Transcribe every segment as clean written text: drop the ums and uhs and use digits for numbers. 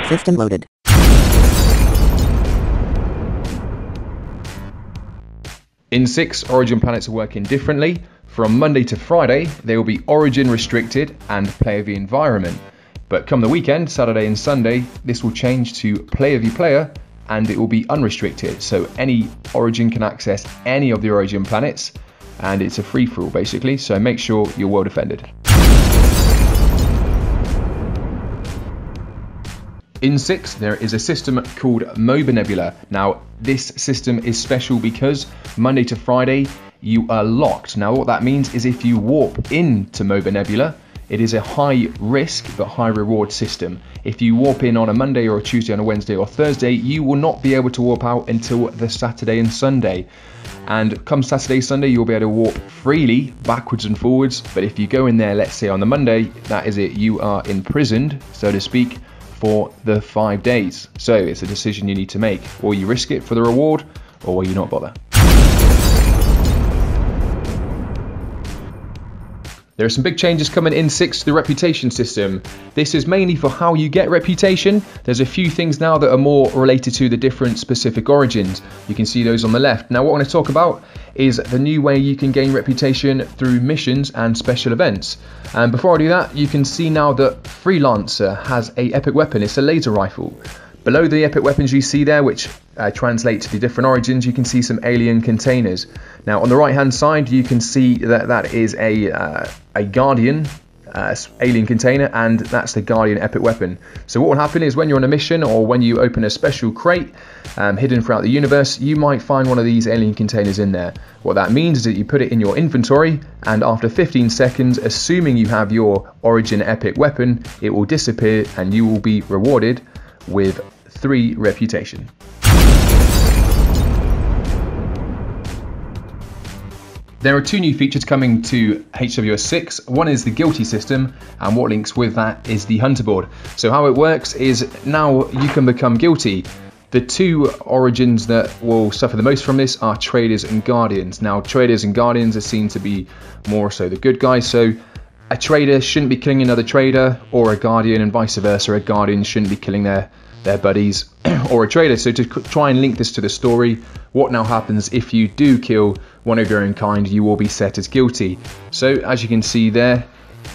System loaded. In 6, Origin planets are working differently. From Monday to Friday, they will be Origin restricted and Player v Environment. But come the weekend, Saturday and Sunday, this will change to Player v Player and it will be unrestricted. So any Origin can access any of the Origin planets and it's a free-for-all basically, so make sure you're well defended. In 6, there is a system called MOBA Nebula. Now, this system is special because Monday to Friday, you are locked. Now, what that means is if you warp into MOBA Nebula, it is a high risk but high reward system. If you warp in on a Monday or a Tuesday, on a Wednesday or Thursday, you will not be able to warp out until the Saturday and Sunday. And come Saturday, Sunday, you'll be able to warp freely, backwards and forwards. But if you go in there, let's say on the Monday, that is it, you are imprisoned, so to speak, for the 5 days. So it's a decision you need to make. Or you risk it for the reward, or will you not bother? There are some big changes coming in 6 to the reputation system. This is mainly for how you get reputation. There's a few things now that are more related to the different specific origins. You can see those on the left. Now what I want to talk about is the new way you can gain reputation through missions and special events. And before I do that, you can see now that Freelancer has an epic weapon. It's a laser rifle. Below the epic weapons you see there, which translate to the different origins, you can see some alien containers. Now on the right hand side you can see that that is a Guardian alien container, and that's the Guardian epic weapon. So what will happen is when you're on a mission or when you open a special crate hidden throughout the universe, you might find one of these alien containers in there. What that means is that you put it in your inventory, and after 15 seconds, assuming you have your origin epic weapon, it will disappear and you will be rewarded with 3 reputation. There are 2 new features coming to HWS 6. One is the guilty system, and what links with that is the hunter board. So how it works is now you can become guilty. The 2 origins that will suffer the most from this are traders and guardians. Now traders and guardians are seen to be more so the good guys, so a trader shouldn't be killing another trader, or a guardian, and vice versa. A guardian shouldn't be killing their buddies or a trader. So to try and link this to the story, what now happens if you do kill one of your own kind, you will be set as guilty. So as you can see there,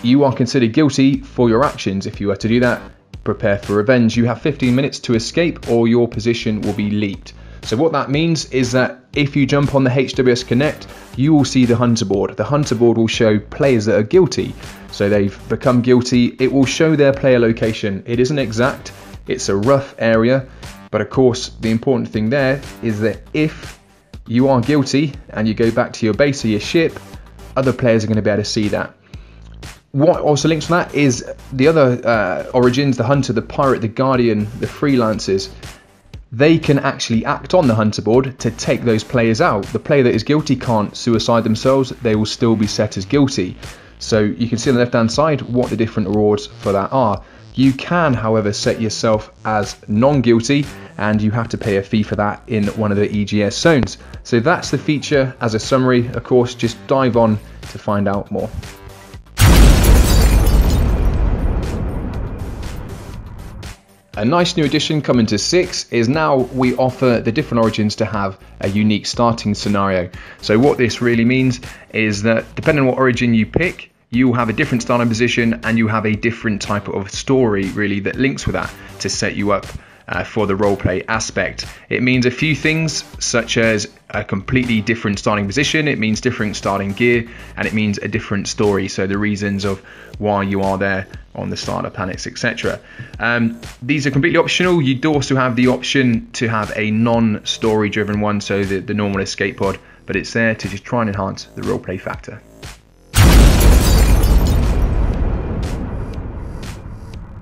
you are considered guilty for your actions. If you were to do that, prepare for revenge. You have 15 minutes to escape or your position will be leaked. So what that means is that if you jump on the HWS Connect, you will see the hunter board. The hunter board will show players that are guilty. So they've become guilty. It will show their player location. It isn't exact. It's a rough area, but of course the important thing there is that if you are guilty and you go back to your base or your ship, other players are going to be able to see that. What also links to that is the other origins, the hunter, the pirate, the guardian, the freelancers. They can actually act on the hunter board to take those players out. The player that is guilty can't suicide themselves, they will still be set as guilty. So you can see on the left hand side what the different rewards for that are. You can, however, set yourself as non-guilty, and you have to pay a fee for that in one of the EGS zones. So that's the feature as a summary. Of course, just dive on to find out more. A nice new addition coming to 6 is now we offer the different origins to have a unique starting scenario. So what this really means is that depending on what origin you pick, you will have a different starting position and you have a different type of story really that links with that to set you up for the roleplay aspect. It means a few things such as a completely different starting position, it means different starting gear, and it means a different story. So the reasons of why you are there on the starter planets, etc. These are completely optional. You do also have the option to have a non-story driven one, so the normal escape pod, but it's there to just try and enhance the roleplay factor.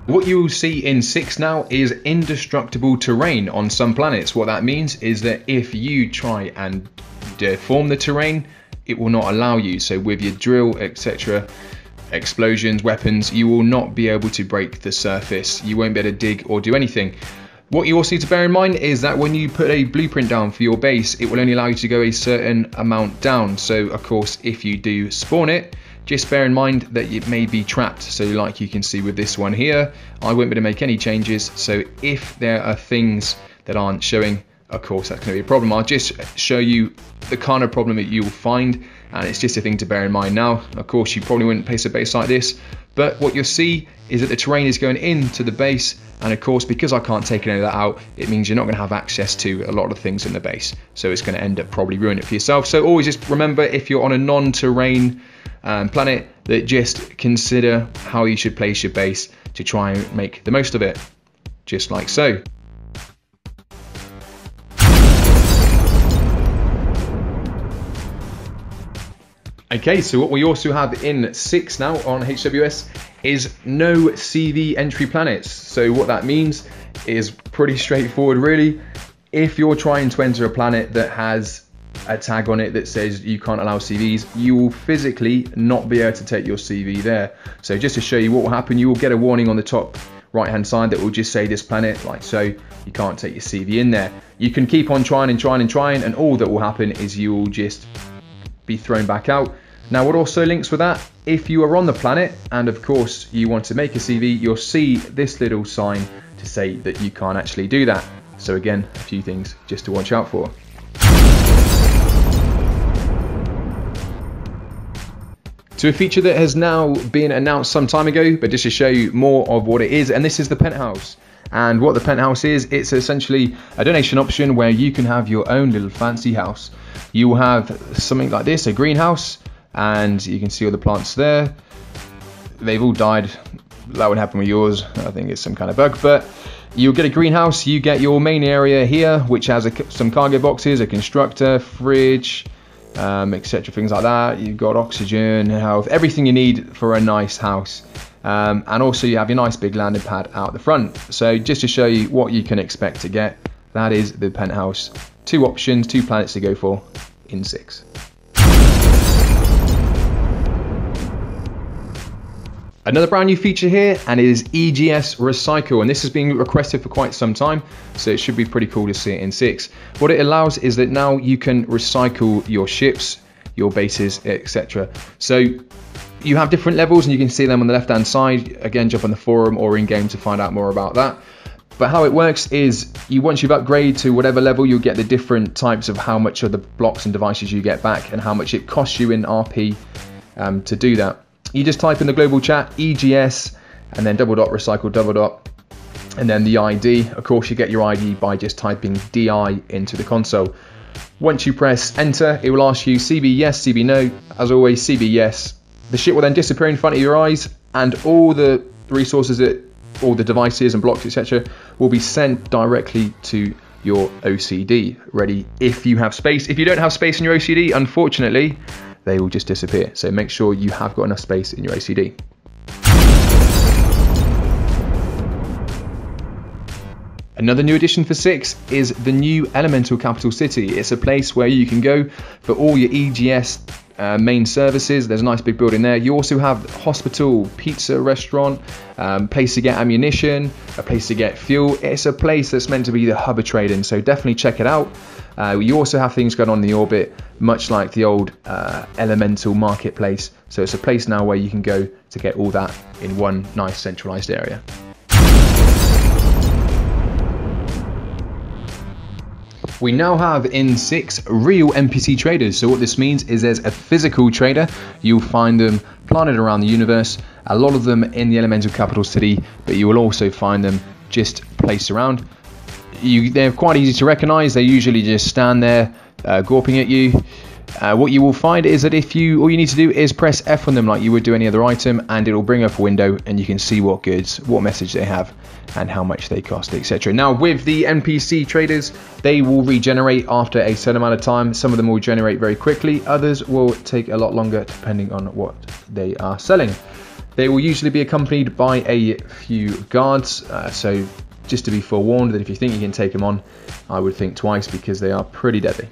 What you will see in 6 now is indestructible terrain on some planets. What that means is that if you try and deform the terrain, it will not allow you. So with your drill, etc., explosions, weapons, you will not be able to break the surface. You won't be able to dig or do anything. What you also need to bear in mind is that when you put a blueprint down for your base, it will only allow you to go a certain amount down. So of course, if you do spawn it, just bear in mind that it may be trapped. So like you can see with this one here, I won't be able to make any changes. So if there are things that aren't showing, of course, that's going to be a problem. I'll just show you the kind of problem that you'll find, and it's just a thing to bear in mind. Now, of course, you probably wouldn't place a base like this, but what you'll see is that the terrain is going into the base, and of course, because I can't take any of that out, it means you're not going to have access to a lot of things in the base. So it's going to end up probably ruining it for yourself. So always just remember, if you're on a non-terrain planet, that just consider how you should place your base to try and make the most of it, just like so. Okay, so what we also have in 6 now on HWS is no CV entry planets. So what that means is pretty straightforward, really. If you're trying to enter a planet that has a tag on it that says you can't allow CVs, you will physically not be able to take your CV there. So just to show you what will happen, you will get a warning on the top right hand side that will just say this planet, like so, you can't take your CV in there. You can keep on trying, and all that will happen is you will just be thrown back out. Now what also links with that, if you are on the planet and of course you want to make a CV, you'll see this little sign to say that you can't actually do that. So again, a few things just to watch out for. To a feature that has now been announced some time ago, but just to show you more of what it is, and this is the Penthouse. And what the Penthouse is, it's essentially a donation option where you can have your own little fancy house. You will have something like this, a greenhouse, and you can see all the plants there. They've all died. That would happen with yours. I think it's some kind of bug, but you'll get a greenhouse. You get your main area here, which has some cargo boxes, a constructor, fridge, etc., things like that. You've got oxygen, health, everything you need for a nice house. And also you have your nice big landing pad out the front. So just to show you what you can expect to get, that is the Penthouse. 2 options, 2 planets to go for in 6. Another brand new feature here, and it is EGS Recycle, and this has been requested for quite some time, so it should be pretty cool to see it in 6. What it allows is that now you can recycle your ships, your bases, etc. So you have different levels, and you can see them on the left hand side. Again, jump on the forum or in game to find out more about that. But how it works is, once you've upgraded to whatever level, you'll get the different types of how much of the blocks and devices you get back and how much it costs you in RP to do that. You just type in the global chat EGS and then /recycle and then the ID. Of course, you get your ID by just typing DI into the console. Once you press enter, it will ask you CB yes, CB no. As always, CB yes. The ship will then disappear in front of your eyes, and all the resources, all the devices and blocks, etc., will be sent directly to your OCD, ready if you have space. If you don't have space in your OCD, unfortunately, they will just disappear. So make sure you have got enough space in your OCD. Another new addition for 6 is the new Elemental Capital City. It's a place where you can go for all your EGS main services. There's a nice big building there. You also have hospital, pizza restaurant, place to get ammunition, a place to get fuel. It's a place that's meant to be the hub of trading, so definitely check it out. You also have things going on in the orbit, much like the old Elemental Marketplace. So it's a place now where you can go to get all that in one nice centralized area. We now have in 6 real NPC traders. So what this means is there's a physical trader. You'll find them planted around the universe, a lot of them in the Elemental Capital City, but you will also find them just placed around. They're quite easy to recognize. They usually just stand there gawping at you. What you will find is that all you need to do is press F on them like you would do any other item, and it will bring up a window and you can see what goods, what message they have and how much they cost, etc. Now with the NPC traders, they will regenerate after a certain amount of time. Some of them will generate very quickly, others will take a lot longer depending on what they are selling. They will usually be accompanied by a few guards, so just to be forewarned that if you think you can take them on, I would think twice because they are pretty deadly.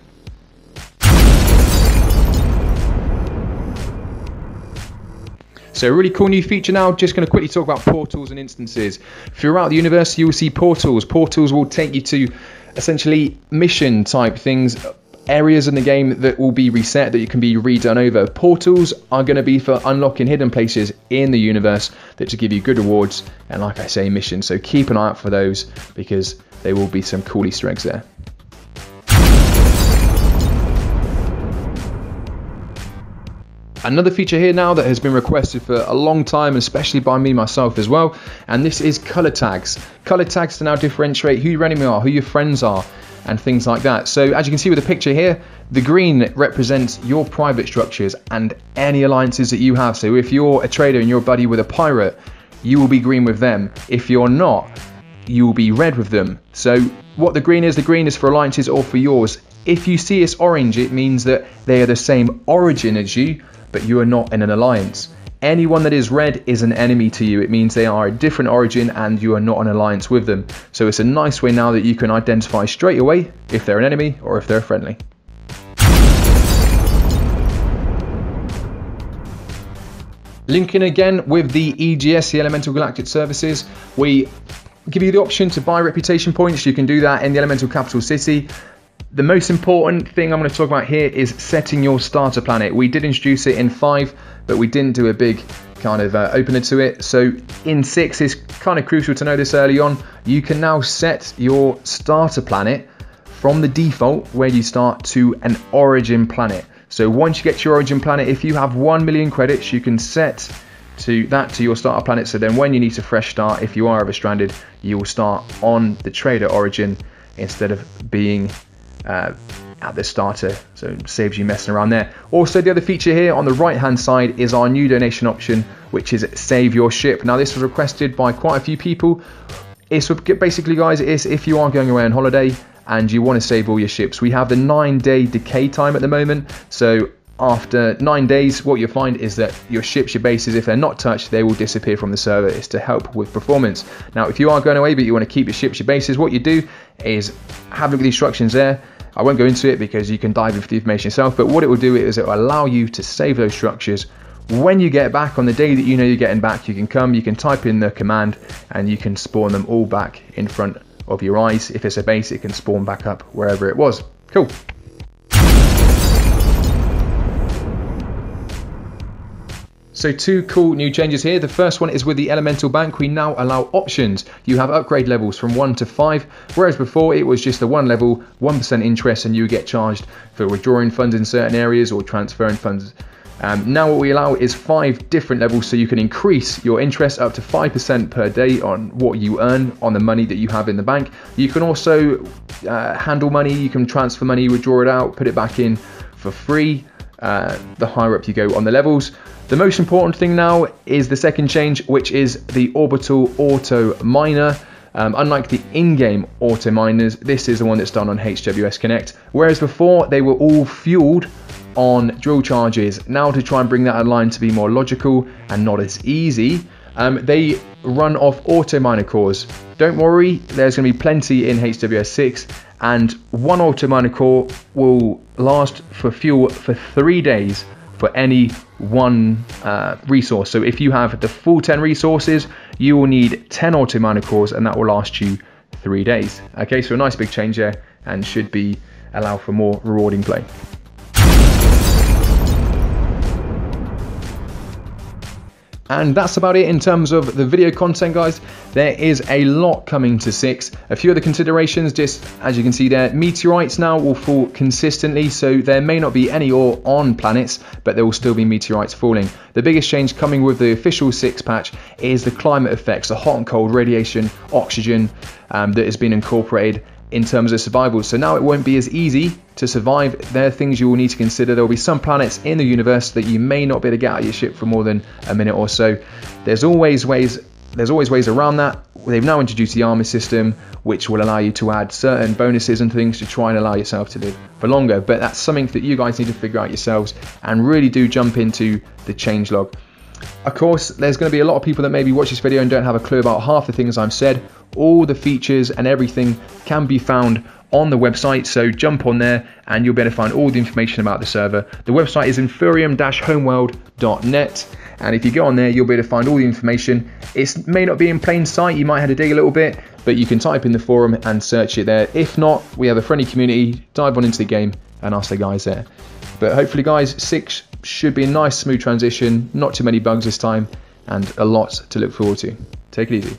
So a really cool new feature now, just going to quickly talk about portals and instances. Throughout the universe, you will see portals. Portals will take you to essentially mission type things, areas in the game that will be reset, that you can be redone over. Portals are going to be for unlocking hidden places in the universe that to give you good rewards and, like I say, missions. So keep an eye out for those because there will be some cool Easter eggs there. Another feature here now that has been requested for a long time, especially by me myself as well, and this is color tags. Color tags to now differentiate who your enemy are, who your friends are, and things like that. So as you can see with the picture here, the green represents your private structures and any alliances that you have. So if you're a trader and you're a buddy with a pirate, you will be green with them. If you're not, you will be red with them. So what the green is for alliances or for yours. If you see it's orange, it means that they are the same origin as you, but you are not in an alliance. Anyone that is red is an enemy to you. It means they are a different origin and you are not in alliance with them. So it's a nice way now that you can identify straight away if they're an enemy or if they're friendly. Linking again with the EGS, the Elemental Galactic services, we give you the option to buy reputation points. You can do that in the Elemental Capital City. The most important thing I'm going to talk about here is setting your starter planet. We did introduce it in 5, but we didn't do a big kind of opener to it. So in 6, it's kind of crucial to know this early on. You can now set your starter planet from the default where you start to an origin planet. So once you get to your origin planet, if you have 1 million credits, you can set to your starter planet. So then when you need to fresh start, if you are ever stranded, you will start on the trader origin instead of being at the starter, so it saves you messing around there. Also, the other feature here on the right hand side is our new donation option, which is save your ship. Now this was requested by quite a few people. It's basically, guys, it's if you are going away on holiday and you want to save all your ships. We have the 9-day decay time at the moment, so after 9 days what you'll find is that your ships, your bases, if they're not touched, they will disappear from the server. It's to help with performance. Now if you are going away but you want to keep your ships, your bases, what you do is have a look at the instructions there. I won't go into it because you can dive into the information yourself, but what it will do is it will allow you to save those structures. When you get back, on the day that you know you're getting back, you can type in the command and you can spawn them all back in front of your eyes. If it's a base, it can spawn back up wherever it was. Cool. So 2 cool new changes here. The first one is with the Elemental Bank. We now allow options. You have upgrade levels from 1 to 5, whereas before it was just a 1 level, 1% interest, and you get charged for withdrawing funds in certain areas or transferring funds. Now what we allow is 5 different levels, so you can increase your interest up to 5% per day on what you earn on the money that you have in the bank. You can also handle money, you can transfer money, withdraw it out, put it back in for free, the higher up you go on the levels. The most important thing now is the second change, which is the Orbital Auto Miner. Unlike the in-game auto miners, this is the one that's done on HWS Connect, whereas before they were all fueled on drill charges. Now to try and bring that online to be more logical and not as easy, they run off auto miner cores. Don't worry, there's going to be plenty in HWS 6, and one auto miner core will last for fuel for 3 days for any one resource. So if you have the full 10 resources, you will need 10 auto miner cores, and that will last you 3 days. Okay, so a nice big change there, and should be allow for more rewarding play. And that's about it in terms of the video content, guys. There is a lot coming to 6. A few other considerations, just as you can see there, meteorites now will fall consistently, so there may not be any ore on planets, but there will still be meteorites falling. The biggest change coming with the official 6 patch is the climate effects, the hot and cold radiation, oxygen that has been incorporated in terms of survival. So now it won't be as easy to survive. There are things you will need to consider. There will be some planets in the universe that you may not be able to get out of your ship for more than a minute or so. There's always ways around that. They've now introduced the armor system, which will allow you to add certain bonuses and things to try and allow yourself to live for longer. But that's something that you guys need to figure out yourselves, and really do jump into the changelog. Of course, there's going to be a lot of people that maybe watch this video and don't have a clue about half the things I've said. All the features and everything can be found on the website, so jump on there and you'll be able to find all the information about the server. The website is Empyrion-homeworld.net, and if you go on there, you'll be able to find all the information. It may not be in plain sight, you might have to dig a little bit, but you can type in the forum and search it there. If not, we have a friendly community, dive on into the game and ask the guys there. But hopefully guys, 6 should be a nice smooth transition, not too many bugs this time, and a lot to look forward to. Take it easy.